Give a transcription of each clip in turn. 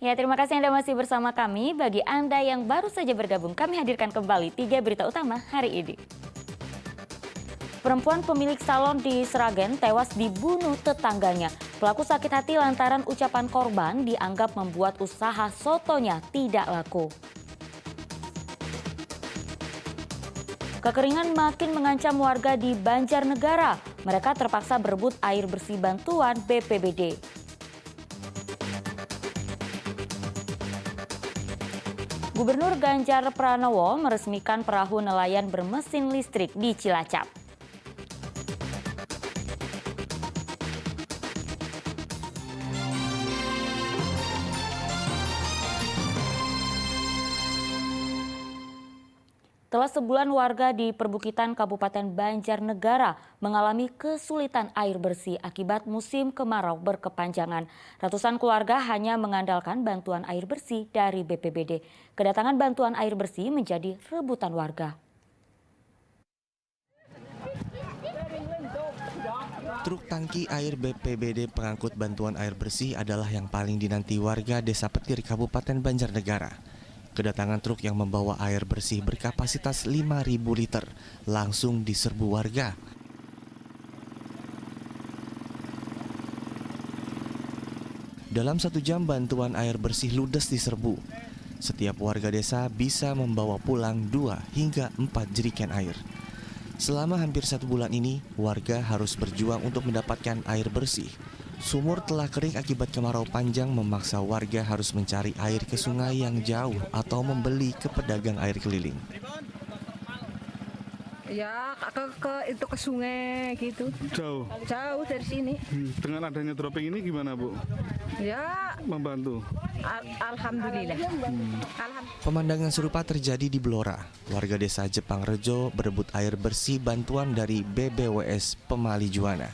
Ya, terima kasih Anda masih bersama kami. Bagi Anda yang baru saja bergabung, kami hadirkan kembali 3 berita utama hari ini. Perempuan pemilik salon di Sragen tewas dibunuh tetangganya. Pelaku sakit hati lantaran ucapan korban dianggap membuat usaha sotonya tidak laku. Kekeringan makin mengancam warga di Banjarnegara. Mereka terpaksa berebut air bersih bantuan BPBD. Gubernur Ganjar Pranowo meresmikan perahu nelayan bermesin listrik di Cilacap. Setelah sebulan warga di perbukitan Kabupaten Banjarnegara mengalami kesulitan air bersih akibat musim kemarau berkepanjangan. Ratusan keluarga hanya mengandalkan bantuan air bersih dari BPBD. Kedatangan bantuan air bersih menjadi rebutan warga. Truk tangki air BPBD pengangkut bantuan air bersih adalah yang paling dinanti warga Desa Petir, Kabupaten Banjarnegara. Kedatangan truk yang membawa air bersih berkapasitas 5.000 liter langsung diserbu warga. Dalam 1 jam bantuan air bersih ludes diserbu. Setiap warga desa bisa membawa pulang 2 hingga 4 jerigen air. Selama hampir 1 bulan ini, warga harus berjuang untuk mendapatkan air bersih. Sumur telah kering akibat kemarau panjang memaksa warga harus mencari air ke sungai yang jauh atau membeli ke pedagang air keliling. Ya, ke sungai gitu. Jauh? Jauh dari sini. Dengan adanya dropping ini gimana, Bu? Ya, membantu. Alhamdulillah. Pemandangan serupa terjadi di Blora. Warga desa Jepang Rejo berebut air bersih bantuan dari BBWS Pemali Juwana.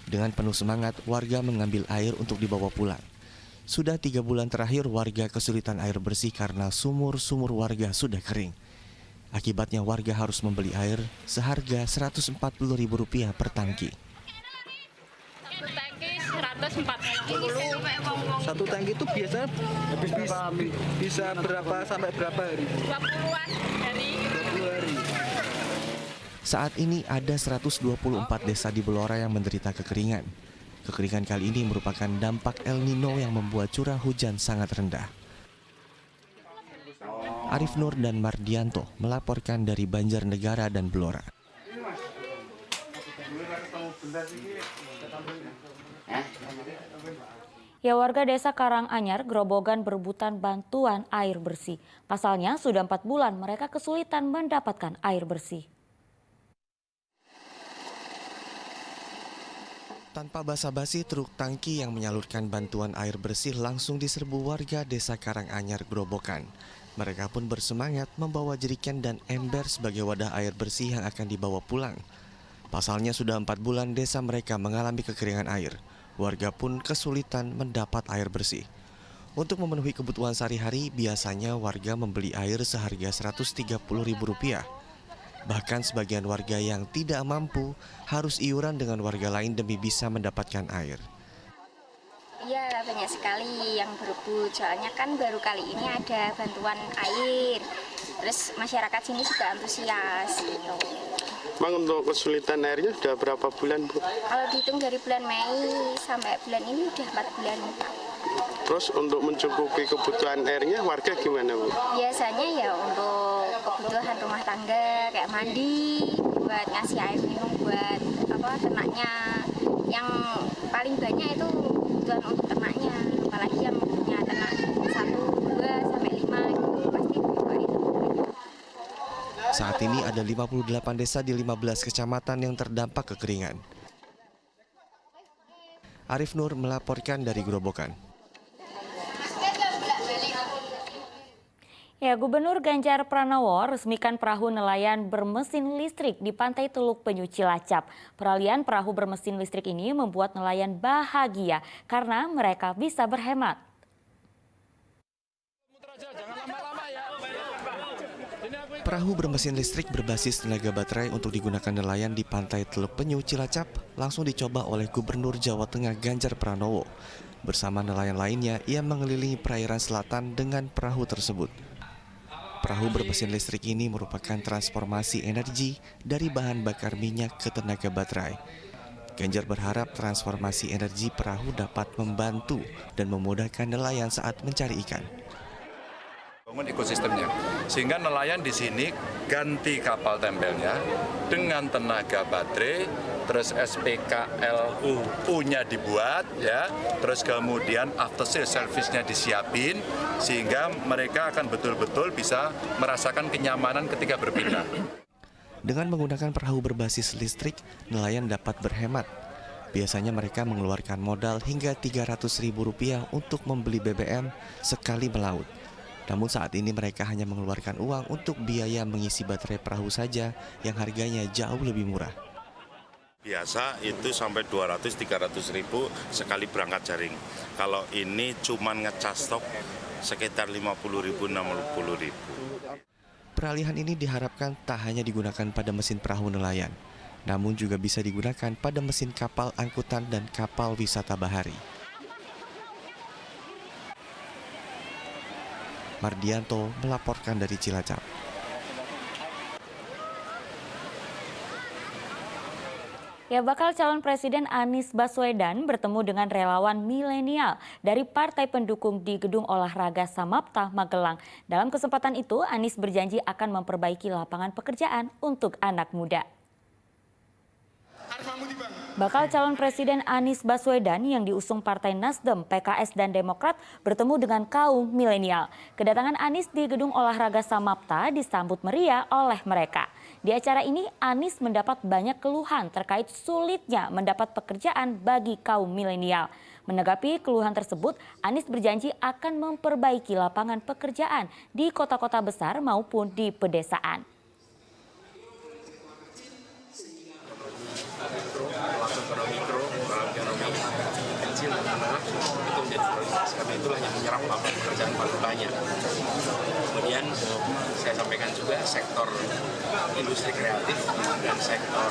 Dengan penuh semangat, warga mengambil air untuk dibawa pulang. Sudah 3 bulan terakhir warga kesulitan air bersih karena sumur-sumur warga sudah kering. Akibatnya warga harus membeli air seharga Rp140.000 per tangki. Satu tangki itu biasanya bisa berapa sampai berapa hari? 20-an hari. 20 hari. Saat ini ada 124 desa di Blora yang menderita kekeringan. Kekeringan kali ini merupakan dampak El Nino yang membuat curah hujan sangat rendah. Arif Nur dan Mardianto melaporkan dari Banjarnegara dan Blora. Ya, warga desa Karanganyar Grobogan berebutan bantuan air bersih. Pasalnya sudah 4 bulan mereka kesulitan mendapatkan air bersih. Tanpa basa-basi, truk tangki yang menyalurkan bantuan air bersih langsung diserbu warga desa Karanganyar Grobogan. Mereka pun bersemangat membawa jerigen dan ember sebagai wadah air bersih yang akan dibawa pulang. Pasalnya sudah 4 bulan desa mereka mengalami kekeringan air. Warga pun kesulitan mendapat air bersih. Untuk memenuhi kebutuhan sehari-hari, biasanya warga membeli air seharga Rp130.000. Bahkan sebagian warga yang tidak mampu harus iuran dengan warga lain demi bisa mendapatkan air. Iya, banyak sekali yang berebut, soalnya kan baru kali ini ada bantuan air. Terus masyarakat sini juga antusias gitu. Bang, untuk kesulitan airnya sudah berapa bulan, Bu? Kalau dihitung dari bulan Mei sampai bulan ini udah 4 bulan. Terus untuk mencukupi kebutuhan airnya warga gimana, Bu? Biasanya ya untuk kebutuhan rumah tangga kayak mandi, buat ngasih air minum buat ternaknya. Yang paling banyak itu kebutuhan untuk ternaknya, apalagi yang punya ternak 1, 2, sampai 5 gitu pasti butuh air. Saat ini ada 58 desa di 15 kecamatan yang terdampak kekeringan. Arif Nur melaporkan dari Grobogan. Ya, Gubernur Ganjar Pranowo resmikan perahu nelayan bermesin listrik di Pantai Teluk Penyu Cilacap. Peralihan perahu bermesin listrik ini membuat nelayan bahagia karena mereka bisa berhemat. Perahu bermesin listrik berbasis tenaga baterai untuk digunakan nelayan di Pantai Teluk Penyu Cilacap langsung dicoba oleh Gubernur Jawa Tengah Ganjar Pranowo. Bersama nelayan lainnya, ia mengelilingi perairan selatan dengan perahu tersebut. Perahu bermesin listrik ini merupakan transformasi energi dari bahan bakar minyak ke tenaga baterai. Ganjar berharap transformasi energi perahu dapat membantu dan memudahkan nelayan saat mencari ikan. Bangun ekosistemnya, sehingga nelayan di sini ganti kapal tempelnya dengan tenaga baterai, terus SPKLU-nya dibuat, ya, terus kemudian after sale service-nya disiapin, sehingga mereka akan betul-betul bisa merasakan kenyamanan ketika berpindah. Dengan menggunakan perahu berbasis listrik, nelayan dapat berhemat. Biasanya mereka mengeluarkan modal hingga Rp300.000 untuk membeli BBM sekali melaut. Namun saat ini mereka hanya mengeluarkan uang untuk biaya mengisi baterai perahu saja yang harganya jauh lebih murah. Biasa itu sampai 200-300 ribu sekali berangkat jaring. Kalau ini cuma ngecas stok sekitar 50.000-60.000. Peralihan ini diharapkan tak hanya digunakan pada mesin perahu nelayan, namun juga bisa digunakan pada mesin kapal angkutan dan kapal wisata bahari. Mardianto melaporkan dari Cilacap. Ya, bakal calon Presiden Anies Baswedan bertemu dengan relawan milenial dari partai pendukung di Gedung Olahraga Samapta, Magelang. Dalam kesempatan itu, Anies berjanji akan memperbaiki lapangan pekerjaan untuk anak muda. Bakal calon Presiden Anies Baswedan yang diusung Partai Nasdem, PKS, dan Demokrat bertemu dengan kaum milenial. Kedatangan Anies di Gedung Olahraga Samapta disambut meriah oleh mereka. Di acara ini, Anies mendapat banyak keluhan terkait sulitnya mendapat pekerjaan bagi kaum milenial. Menanggapi keluhan tersebut, Anies berjanji akan memperbaiki lapangan pekerjaan di kota-kota besar maupun di pedesaan. Karena itulah yang menyerap lapangan pekerjaan paling banyak. Kemudian saya sampaikan juga sektor industri kreatif dan sektor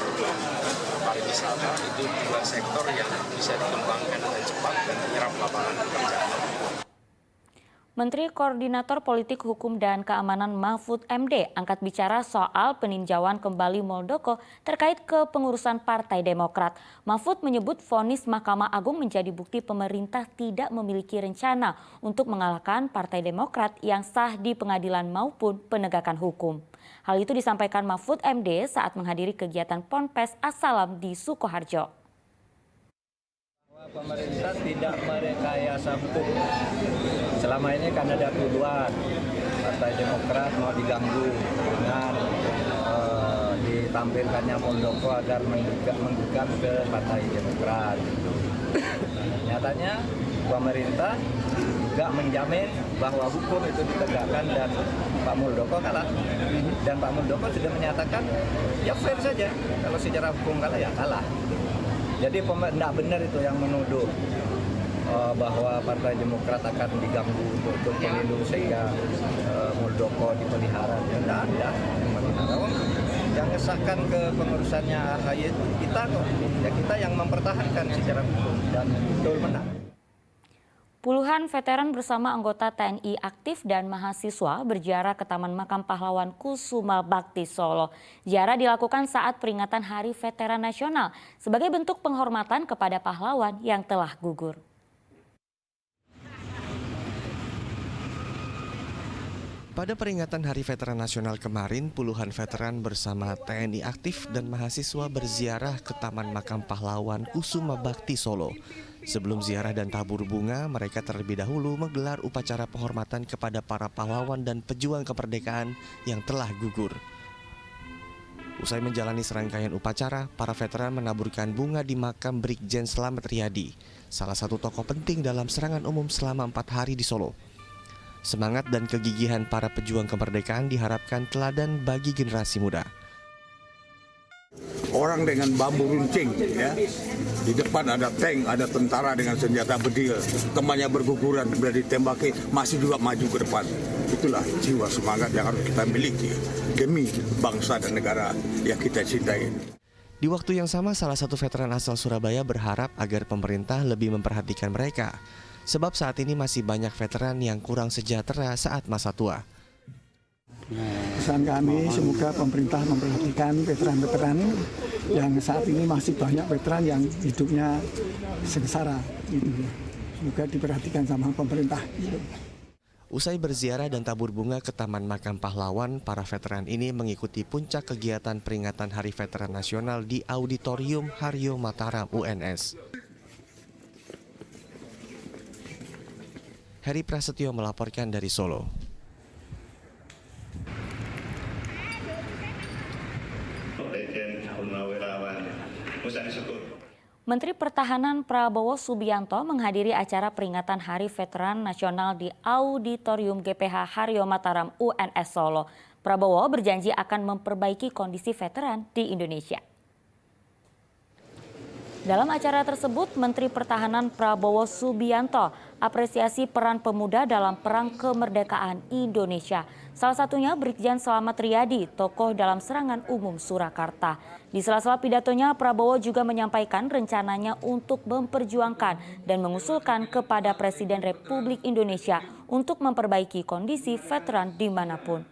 pariwisata itu dua sektor yang bisa dikembangkan dengan cepat dan menyerap lapangan pekerjaan. Menteri Koordinator Politik Hukum dan Keamanan Mahfud MD angkat bicara soal peninjauan kembali Muldoko terkait kepengurusan Partai Demokrat. Mahfud menyebut vonis Mahkamah Agung menjadi bukti pemerintah tidak memiliki rencana untuk mengalahkan Partai Demokrat yang sah di pengadilan maupun penegakan hukum. Hal itu disampaikan Mahfud MD saat menghadiri kegiatan Ponpes As-Salam di Sukoharjo. Pemerintah tidak merekayasa hukum. Selama ini kan ada tuduhan Partai Demokrat mau diganggu dengan ditampilkannya Muldoko agar menggugat ke Partai Demokrat. Nyatanya pemerintah juga menjamin bahwa hukum itu ditegakkan dan Pak Muldoko kalah. Dan Pak Muldoko sudah menyatakan ya fair saja, kalau secara hukum kalah ya kalah. Jadi tidak benar itu yang menuduh bahwa Partai Demokrat akan diganggu untuk pemilu sehingga Muldoko dipelihara. Ya tidak ada. Yang ngesahkan ke pengurusannya AHY itu kita kok. Ya kita yang mempertahankan secara hukum dan betul menang. Puluhan veteran bersama anggota TNI aktif dan mahasiswa berziarah ke Taman Makam Pahlawan Kusuma Bakti Solo. Ziarah dilakukan saat peringatan Hari Veteran Nasional sebagai bentuk penghormatan kepada pahlawan yang telah gugur. Pada peringatan Hari Veteran Nasional kemarin, puluhan veteran bersama TNI aktif dan mahasiswa berziarah ke Taman Makam Pahlawan Kusuma Bakti Solo. Sebelum ziarah dan tabur bunga, mereka terlebih dahulu menggelar upacara penghormatan kepada para pahlawan dan pejuang kemerdekaan yang telah gugur. Usai menjalani serangkaian upacara, para veteran menaburkan bunga di makam Brigjen Slamet Riyadi, salah satu tokoh penting dalam serangan umum selama 4 hari di Solo. Semangat dan kegigihan para pejuang kemerdekaan diharapkan teladan bagi generasi muda. Orang dengan bambu runcing, ya. Di depan ada tank, ada tentara dengan senjata bedil. Temannya berguguran, sudah ditembaki, masih juga maju ke depan. Itulah jiwa semangat yang harus kita miliki demi bangsa dan negara yang kita cintai. Di waktu yang sama, salah satu veteran asal Surabaya berharap agar pemerintah lebih memperhatikan mereka. Sebab saat ini masih banyak veteran yang kurang sejahtera saat masa tua. Pesan kami semoga pemerintah memperhatikan veteran-veteran yang saat ini masih banyak veteran yang hidupnya sengsara. Semoga diperhatikan sama pemerintah. Usai berziarah dan tabur bunga ke Taman Makam Pahlawan, para veteran ini mengikuti puncak kegiatan peringatan Hari Veteran Nasional di Auditorium Haryo Mataram UNS. Heri Prasetyo melaporkan dari Solo. Menteri Pertahanan Prabowo Subianto menghadiri acara peringatan Hari Veteran Nasional di Auditorium GPH Haryo Mataram UNS Solo. Prabowo berjanji akan memperbaiki kondisi veteran di Indonesia. Dalam acara tersebut, Menteri Pertahanan Prabowo Subianto apresiasi peran pemuda dalam perang kemerdekaan Indonesia. Salah satunya Brigjen Slamet Riyadi, tokoh dalam serangan umum Surakarta. Di sela-sela pidatonya, Prabowo juga menyampaikan rencananya untuk memperjuangkan dan mengusulkan kepada Presiden Republik Indonesia untuk memperbaiki kondisi veteran dimanapun.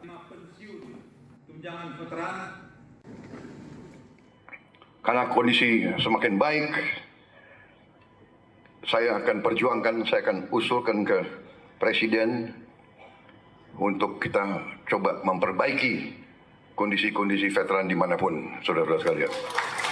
Karena kondisi semakin baik, saya akan perjuangkan, saya akan usulkan ke Presiden untuk kita coba memperbaiki kondisi-kondisi veteran dimanapun, saudara-saudara sekalian.